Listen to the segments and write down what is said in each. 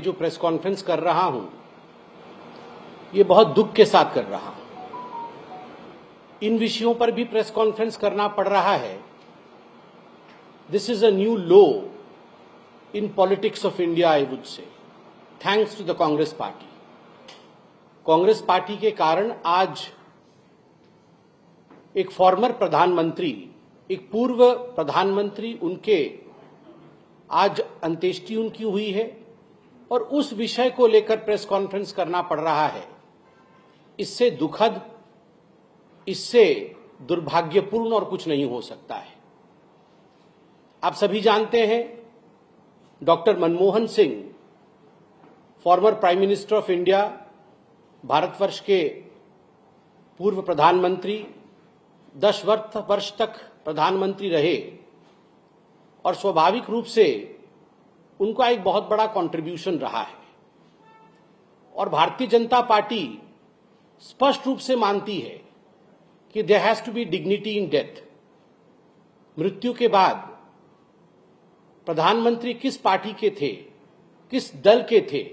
ये जो press conference कर रहा हूं, ये बहुत दुख के साथ कर रहा हूं। इन विषयों पर भी प्रेस कॉन्फ्रेंस करना पड़ रहा है। This is a new low in politics of India, I would say, thanks to the Congress party. Congress party के कारण आज एक फॉर्मर प्रधानमंत्री, एक पूर्व प्रधानमंत्री, उनके आज अंत्येष्टि उनकी हुई है और उस विषय को लेकर प्रेस कॉन्फ्रेंस करना पड़ रहा है। इससे दुखद, इससे दुर्भाग्यपूर्ण और कुछ नहीं हो सकता है। आप सभी जानते हैं, doctor Manmohan Singh, former prime minister of India, Bharatvarsh के पूर्व प्रधानमंत्री, 10 वर्ष तक प्रधानमंत्री रहे और स्वाभाविक रूप से उनका एक बहुत बड़ा कंट्रीब्यूशन रहा है। और भारतीय जनता पार्टी स्पष्ट रूप से मानती है कि there has to be dignity in death. मृत्यु के बाद प्रधानमंत्री किस पार्टी के थे, किस दल के थे,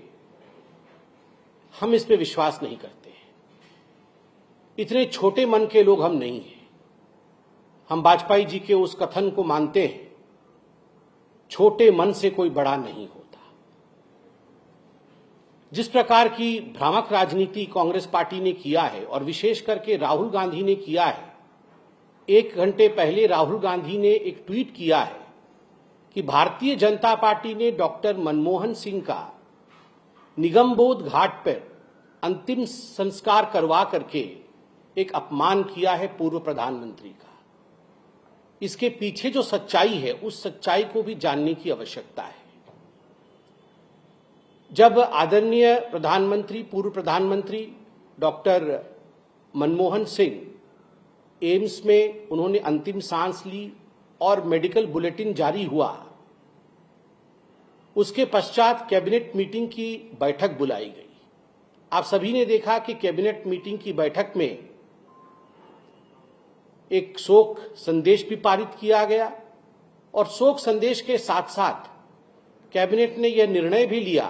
हम इस पे विश्वास नहीं करते हैं। इतने छोटे मन के लोग हम नहीं हैं। हम वाजपेयी जी के उस कथन को मानते हैं, छोटे मन से कोई बड़ा नहीं होता। जिस प्रकार की भ्रामक राजनीति कांग्रेस पार्टी ने किया है और विशेष करके राहुल गांधी ने किया है, 1 घंटे पहले राहुल गांधी ने एक ट्वीट किया है कि भारतीय जनता पार्टी ने डॉक्टर मनमोहन सिंह का निगमबोध घाट पर अंतिम संस्कार करवा करके एक अपमान किया है पूर्व प्रधानमंत्री का। इसके पीछे जो सच्चाई है, उस सच्चाई को भी जानने की आवश्यकता है। जब आदरणीय प्रधानमंत्री, पूर्व प्रधानमंत्री डॉक्टर मनमोहन सिंह एम्स में उन्होंने अंतिम सांस ली और मेडिकल बुलेटिन जारी हुआ, उसके पश्चात कैबिनेट मीटिंग की बैठक बुलाई गई। आप सभी ने देखा कि कैबिनेट मीटिंग की बैठक में एक शोक संदेश भी पारित किया गया और शोक संदेश के साथ साथ कैबिनेट ने यह निर्णय भी लिया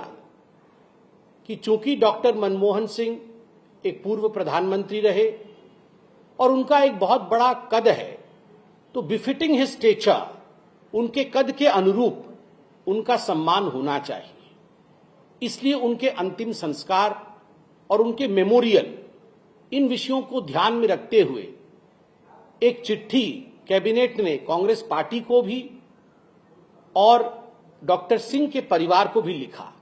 कि चूंकि डॉक्टर मनमोहन सिंह एक पूर्व प्रधानमंत्री रहे और उनका एक बहुत बड़ा कद है, तो बिफिटिंग हिज स्टेचर, उनके कद के अनुरूप उनका सम्मान होना चाहिए। इसलिए उनके अंतिम संस्कार और उनके मेमोरियल, इन विषयों को ध्यान में रखते हुए एक चिट्ठी कैबिनेट ने कांग्रेस पार्टी को भी और डॉक्टर सिंह के परिवार को भी लिखा।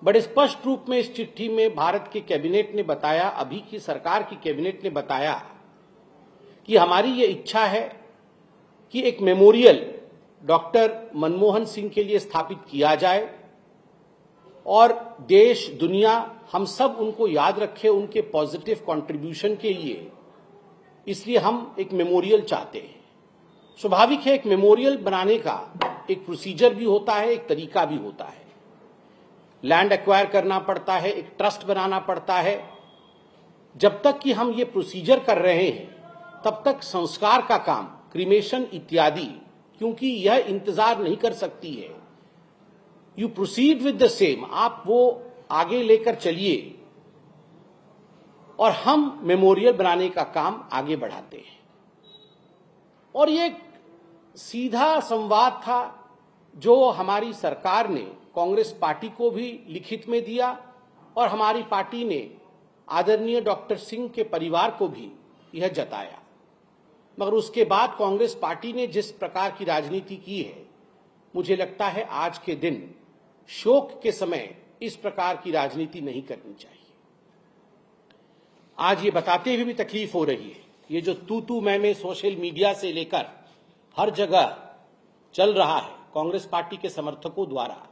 बड़े स्पष्ट रूप में इस चिट्ठी में भारत के कैबिनेट ने बताया, अभी की सरकार की कैबिनेट ने बताया कि हमारी ये इच्छा है कि एक मेमोरियल डॉक्टर मनमोहन सिंह के लिए स्थापित किया जाए और देश, दुनिया, हम सब उनको याद रखें उनके पॉजिटिव कंट्रीब्यूशन के लिए। इसलिए हम एक मेमोरियल चाहते हैं। स्वाभाविक है, एक मेमोरियल बनाने का एक प्रोसीजर भी होता है, एक तरीका भी होता है। लैंड एक्वायर करना पड़ता है, एक ट्रस्ट बनाना पड़ता है। जब तक कि हम ये प्रोसीजर कर रहे हैं, तब तक संस्कार का काम, क्रीमेशन इत्यादि, क्योंकि यह इंतजार नहीं कर सकती है। You proceed with the same, आप वो आगे लेकर चलिए और हम मेमोरियल बनाने का काम आगे बढ़ाते हैं। और ये सीधा संवाद था जो हमारी सरकार ने कांग्रेस पार्टी को भी लिखित में दिया और हमारी पार्टी ने आदरणीय डॉक्टर सिंह के परिवार को भी यह जताया। मगर उसके बाद कांग्रेस पार्टी ने जिस प्रकार की राजनीति की है, मुझे लगता है आज के दिन शोक के समय इस प्रकार की राजनीति नहीं करनी चाहिए। आज ये बताते हुए भी तकलीफ हो रही है, ये जो तू मैं सोशल मीडिया से लेकर हर जगह चल रहा है कांग्रेस पार्टी के समर्थकों द्वारा,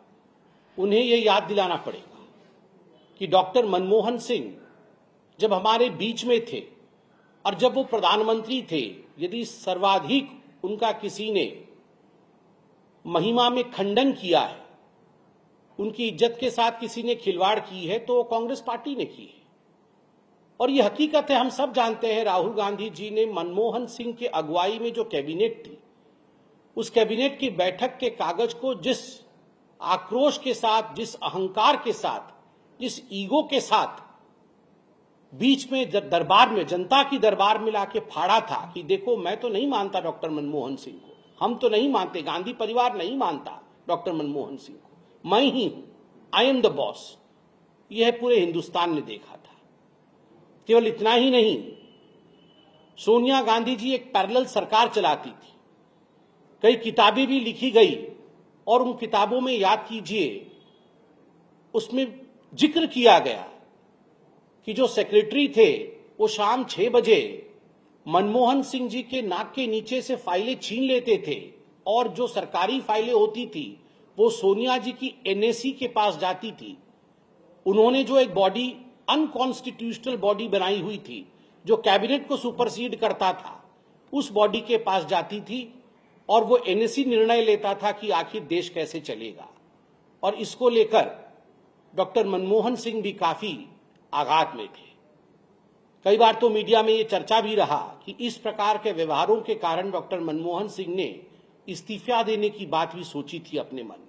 उन्हें ये याद दिलाना पड़ेगा कि डॉक्टर मनमोहन सिंह जब हमारे बीच में थे और जब वो प्रधानमंत्री थे, यदि सर्वाधिक उनका किसी ने महिमा में खंडन किया है, उनकी इज्जत के साथ किसी ने खिलवाड़ की है, तो कांग्रेस पार्टी ने की है। और ये हकीकत है, हम सब जानते हैं, राहुल गांधी जी ने मनमोहन सिंह के अगुवाई में जो कैबिनेट थी, उस कैबिनेट की बैठक के कागज को जिस आक्रोश के साथ, जिस अहंकार के साथ, जिस ईगो के साथ बीच में दरबार में, जनता की दरबार में लाके फाड़ा था कि देखो मैं तो नहीं मानता डॉक्टर मनमोहन सिंह को, हम तो नहीं मानते, गांधी परिवार नहीं मानता डॉक्टर मनमोहन सिंह को, मैं ही हूं, आई एम द बॉस, यह पूरे हिंदुस्तान ने देखा था। केवल इतना ही नहीं, सोनिया गांधी जी एक पैरेलल सरकार चलाती थी, कई किताबें भी लिखी गई और उन किताबों में याद कीजिए उसमें जिक्र किया गया कि जो सेक्रेटरी थे वो शाम 6 बजे मनमोहन सिंह जी के नाक के नीचे से फाइलें छीन लेते थे और जो सरकारी फाइलें होती थी वो सोनिया जी की एनएसी के पास जाती थी। उन्होंने जो एक बॉडी, अनकॉन्स्टिट्यूशनल बॉडी बनाई हुई थी जो कैबिनेट को सुपरसीड करता था, उस बॉडी के पास जाती थी और वो एनएसी निर्णय लेता था कि आखिर देश कैसे चलेगा। और इसको लेकर डॉक्टर मनमोहन सिंह भी काफी आघात में थे। कई बार तो मीडिया में ये चर्चा भी रहा कि इस प्रकार के व्यवहारों के कारण डॉक्टर मनमोहन सिंह ने इस्तीफा देने की बात भी सोची थी अपने मन में।